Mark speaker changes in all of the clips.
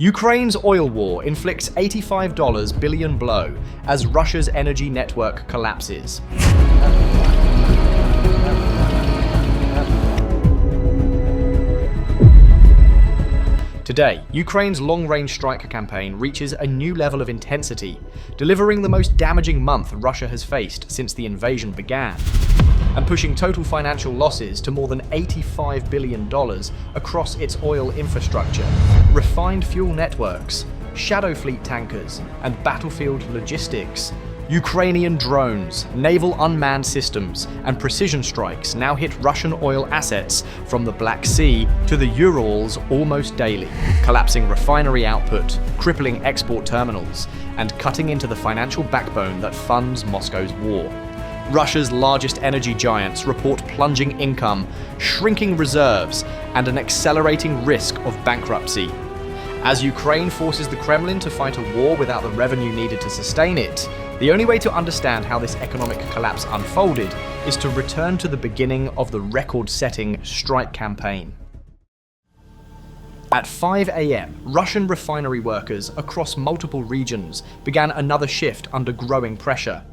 Speaker 1: Ukraine's oil war inflicts $85 billion blow as Russia's energy network collapses. Today, Ukraine's long-range strike campaign reaches a new level of intensity, delivering the most damaging month Russia has faced since the invasion began, and pushing total financial losses to more than $85 billion across its oil infrastructure, refined fuel networks, shadow fleet tankers, and battlefield logistics. Ukrainian drones, naval unmanned systems, and precision strikes now hit Russian oil assets from the Black Sea to the Urals almost daily, collapsing refinery output, crippling export terminals, and cutting into the financial backbone that funds Moscow's war. Russia's largest energy giants report plunging income, shrinking reserves, and an accelerating risk of bankruptcy. As Ukraine forces the Kremlin to fight a war without the revenue needed to sustain it, the only way to understand how this economic collapse unfolded is to return to the beginning of the record-setting strike campaign. At 5 a.m., Russian refinery workers across multiple regions began another shift under growing pressure.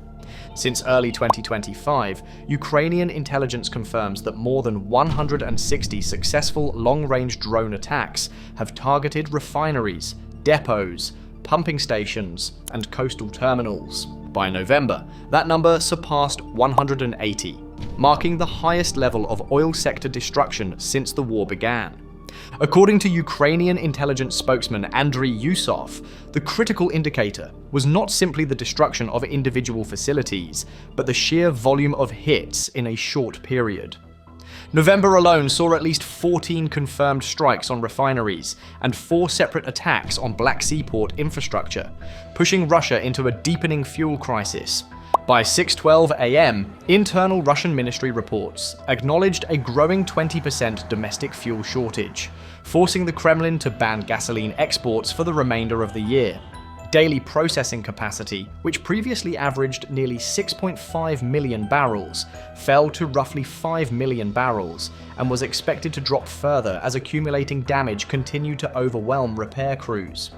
Speaker 1: Since early 2025, Ukrainian intelligence confirms that more than 160 successful long-range drone attacks have targeted refineries, depots, pumping stations, and coastal terminals. By November, that number surpassed 180, marking the highest level of oil sector destruction since the war began. According to Ukrainian intelligence spokesman Andriy Yusov, the critical indicator was not simply the destruction of individual facilities, but the sheer volume of hits in a short period. November alone saw at least 14 confirmed strikes on refineries and 4 separate attacks on Black Sea port infrastructure, pushing Russia into a deepening fuel crisis. By 6:12 a.m., internal Russian ministry reports acknowledged a growing 20% domestic fuel shortage, forcing the Kremlin to ban gasoline exports for the remainder of the year. Daily processing capacity, which previously averaged nearly 6.5 million barrels, fell to roughly 5 million barrels and was expected to drop further as accumulating damage continued to overwhelm repair crews.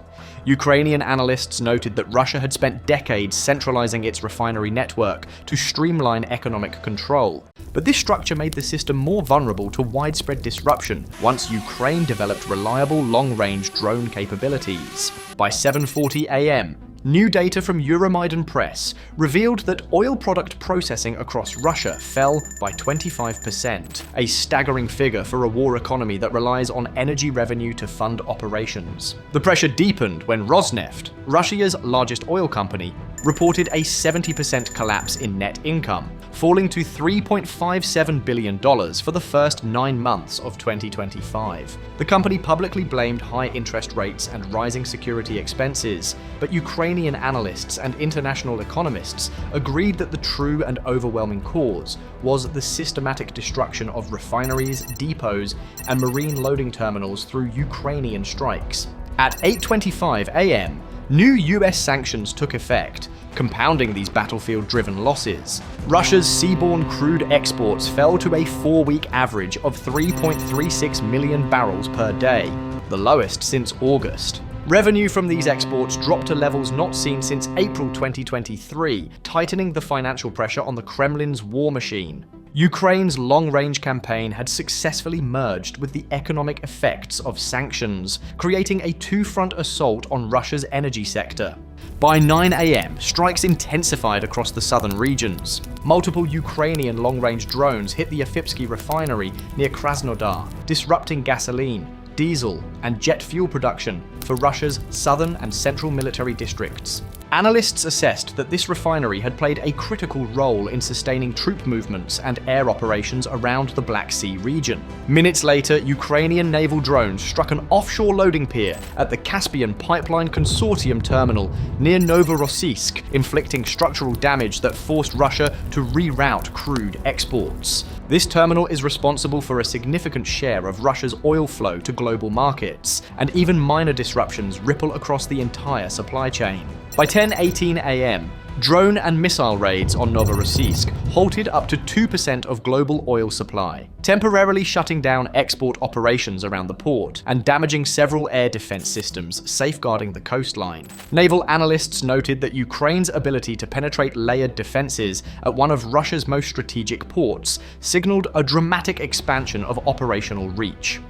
Speaker 1: Ukrainian analysts noted that Russia had spent decades centralizing its refinery network to streamline economic control, but this structure made the system more vulnerable to widespread disruption once Ukraine developed reliable long-range drone capabilities. By 7:40 a.m., new data from Euromaidan Press revealed that oil product processing across Russia fell by 25%, a staggering figure for a war economy that relies on energy revenue to fund operations. The pressure deepened when Rosneft, Russia's largest oil company, reported a 70% collapse in net income, falling to $3.57 billion for the first 9 months of 2025. The company publicly blamed high interest rates and rising security expenses, but Ukrainian analysts and international economists agreed that the true and overwhelming cause was the systematic destruction of refineries, depots, and marine loading terminals through Ukrainian strikes. At 8:25 a.m., new US sanctions took effect, compounding these battlefield-driven losses. Russia's seaborne crude exports fell to a 4-week average of 3.36 million barrels per day, the lowest since August. Revenue from these exports dropped to levels not seen since April 2023, tightening the financial pressure on the Kremlin's war machine. Ukraine's long-range campaign had successfully merged with the economic effects of sanctions, creating a two-front assault on Russia's energy sector. By 9 a.m., strikes intensified across the southern regions. Multiple Ukrainian long-range drones hit the Afipsky refinery near Krasnodar, disrupting gasoline, diesel, and jet fuel production for Russia's southern and central military districts. Analysts assessed that this refinery had played a critical role in sustaining troop movements and air operations around the Black Sea region. Minutes later, Ukrainian naval drones struck an offshore loading pier at the Caspian Pipeline Consortium terminal near Novorossiysk, inflicting structural damage that forced Russia to reroute crude exports. This terminal is responsible for a significant share of Russia's oil flow to global markets, and even minor disruptions ripple across the entire supply chain. By 10:18 a.m., Drone and missile raids on Novorossiysk halted up to 2% of global oil supply, temporarily shutting down export operations around the port and damaging several air defense systems safeguarding the coastline. Naval analysts noted that Ukraine's ability to penetrate layered defenses at one of Russia's most strategic ports signaled a dramatic expansion of operational reach.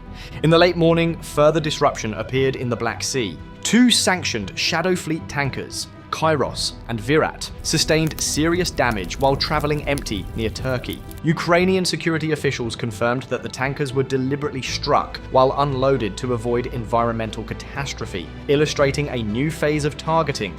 Speaker 1: In the late morning, further disruption appeared in the Black Sea. Two sanctioned Shadow Fleet tankers, Kairos and Virat, sustained serious damage while traveling empty near Turkey. Ukrainian security officials confirmed that the tankers were deliberately struck while unloaded to avoid environmental catastrophe, illustrating a new phase of targeting.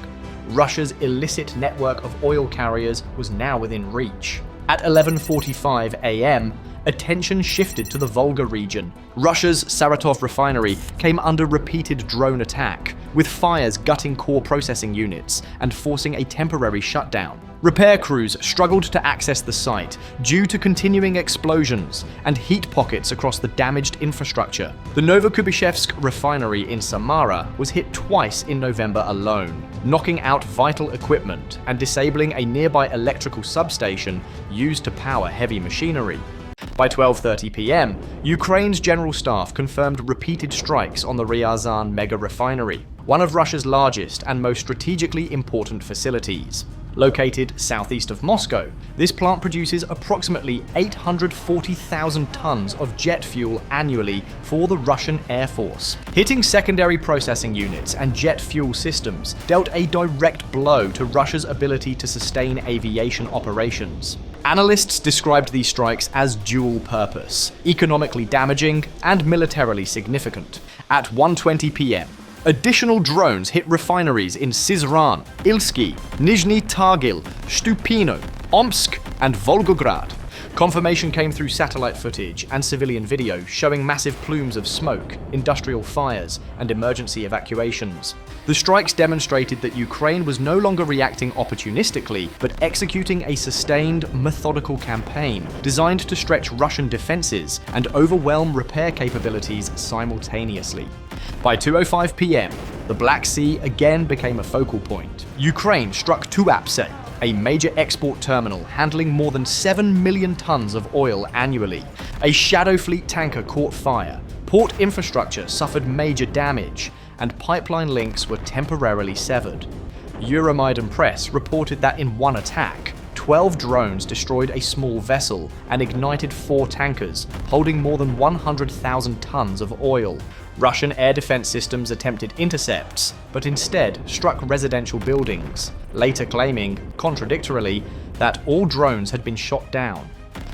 Speaker 1: Russia's illicit network of oil carriers was now within reach. At 11:45 a.m., attention shifted to the Volga region. Russia's Saratov refinery came under repeated drone attack, with fires gutting core processing units and forcing a temporary shutdown. Repair crews struggled to access the site due to continuing explosions and heat pockets across the damaged infrastructure. The Novokubishevsk refinery in Samara was hit twice in November alone, knocking out vital equipment and disabling a nearby electrical substation used to power heavy machinery. By 12:30 p.m., Ukraine's general staff confirmed repeated strikes on the Ryazan mega refinery, one of Russia's largest and most strategically important facilities. Located southeast of Moscow, this plant produces approximately 840,000 tons of jet fuel annually for the Russian Air Force. Hitting secondary processing units and jet fuel systems dealt a direct blow to Russia's ability to sustain aviation operations. Analysts described these strikes as dual purpose, economically damaging and militarily significant. At 1:20 p.m., additional drones hit refineries in Syzran, Ilsky, Nizhny Tagil, Stupino, Omsk, and Volgograd. Confirmation came through satellite footage and civilian video showing massive plumes of smoke, industrial fires, and emergency evacuations. The strikes demonstrated that Ukraine was no longer reacting opportunistically, but executing a sustained, methodical campaign designed to stretch Russian defenses and overwhelm repair capabilities simultaneously. By 2:05 p.m., the Black Sea again became a focal point. Ukraine struck Tuapse, a major export terminal handling more than 7 million tons of oil annually. A Shadow Fleet tanker caught fire, port infrastructure suffered major damage, and pipeline links were temporarily severed. Euromaidan Press reported that in one attack, 12 drones destroyed a small vessel and ignited 4 tankers holding more than 100,000 tons of oil. Russian air defense systems attempted intercepts, but instead struck residential buildings, later claiming, contradictorily, that all drones had been shot down.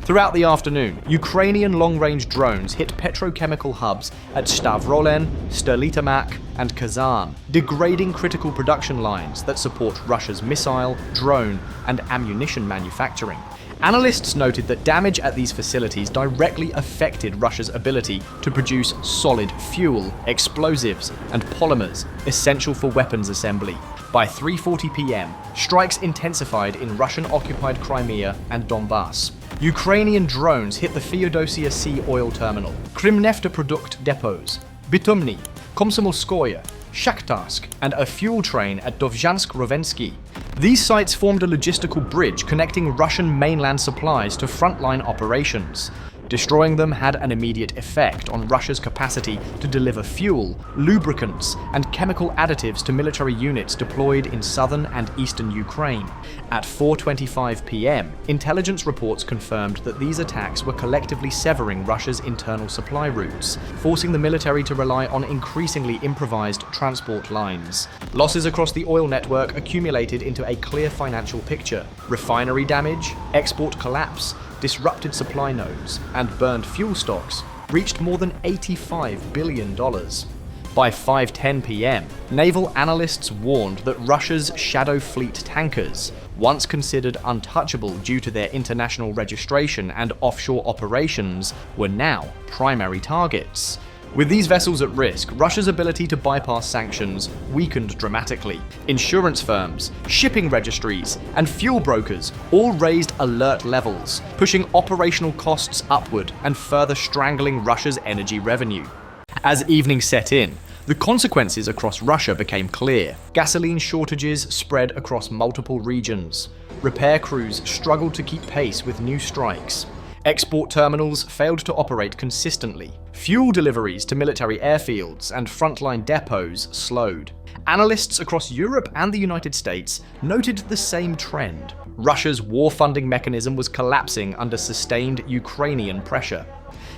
Speaker 1: Throughout the afternoon, Ukrainian long-range drones hit petrochemical hubs at Stavrolen, Sterlitamak, and Kazan, degrading critical production lines that support Russia's missile, drone, and ammunition manufacturing. Analysts noted that damage at these facilities directly affected Russia's ability to produce solid fuel, explosives, and polymers essential for weapons assembly. By 3:40 p.m., strikes intensified in Russian-occupied Crimea and Donbass. Ukrainian drones hit the Feodosia Sea oil terminal, Krymneftoprodukt depots, Bitumny, Komsomolskoye, Shakhtarsk, and a fuel train at Dovzhansk-Rovensky. These sites formed a logistical bridge connecting Russian mainland supplies to frontline operations. Destroying them had an immediate effect on Russia's capacity to deliver fuel, lubricants, and chemical additives to military units deployed in southern and eastern Ukraine. At 4:25 p.m., intelligence reports confirmed that these attacks were collectively severing Russia's internal supply routes, forcing the military to rely on increasingly improvised transport lines. Losses across the oil network accumulated into a clear financial picture: refinery damage, export collapse, disrupted supply nodes, and burned fuel stocks reached more than $85 billion. By 5:10 p.m., naval analysts warned that Russia's Shadow Fleet tankers, once considered untouchable due to their international registration and offshore operations, were now primary targets. With these vessels at risk, Russia's ability to bypass sanctions weakened dramatically. Insurance firms, shipping registries, and fuel brokers all raised alert levels, pushing operational costs upward and further strangling Russia's energy revenue. As evening set in, The consequences across Russia became clear. Gasoline shortages spread across multiple regions. Repair crews struggled to keep pace with new strikes. Export terminals failed to operate consistently. Fuel deliveries to military airfields and frontline depots slowed. Analysts across Europe and the United States noted the same trend. Russia's war funding mechanism was collapsing under sustained Ukrainian pressure.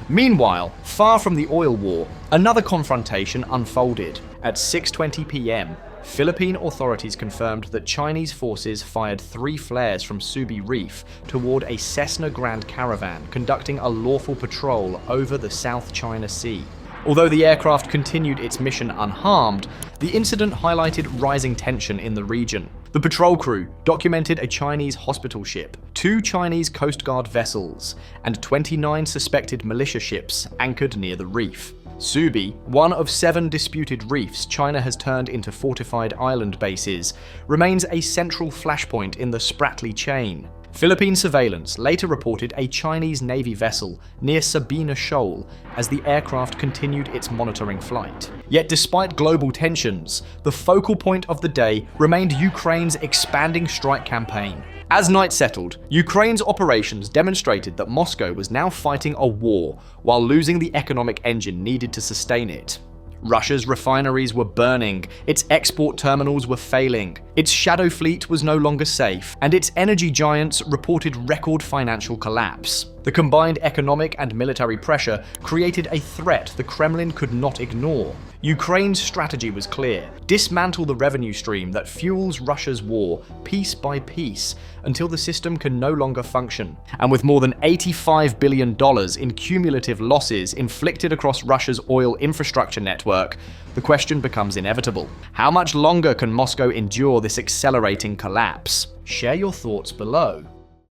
Speaker 1: Meanwhile, far from the oil war, another confrontation unfolded. At 6:20 p.m., Philippine authorities confirmed that Chinese forces fired 3 flares from Subi Reef toward a Cessna Grand Caravan conducting a lawful patrol over the South China Sea. Although the aircraft continued its mission unharmed, the incident highlighted rising tension in the region. The patrol crew documented a Chinese hospital ship, 2 Chinese Coast Guard vessels, and 29 suspected militia ships anchored near the reef. Subi, one of 7 disputed reefs China has turned into fortified island bases, remains a central flashpoint in the Spratly chain. Philippine surveillance later reported a Chinese Navy vessel near Sabina Shoal as the aircraft continued its monitoring flight. Yet despite global tensions, the focal point of the day remained Ukraine's expanding strike campaign. As night settled, Ukraine's operations demonstrated that Moscow was now fighting a war while losing the economic engine needed to sustain it. Russia's refineries were burning, its export terminals were failing, its shadow fleet was no longer safe, and its energy giants reported record financial collapse. The combined economic and military pressure created a threat the Kremlin could not ignore. Ukraine's strategy was clear: dismantle the revenue stream that fuels Russia's war piece by piece until the system can no longer function. And with more than $85 billion in cumulative losses inflicted across Russia's oil infrastructure network, the question becomes inevitable. How much longer can Moscow endure this accelerating collapse? Share your thoughts below.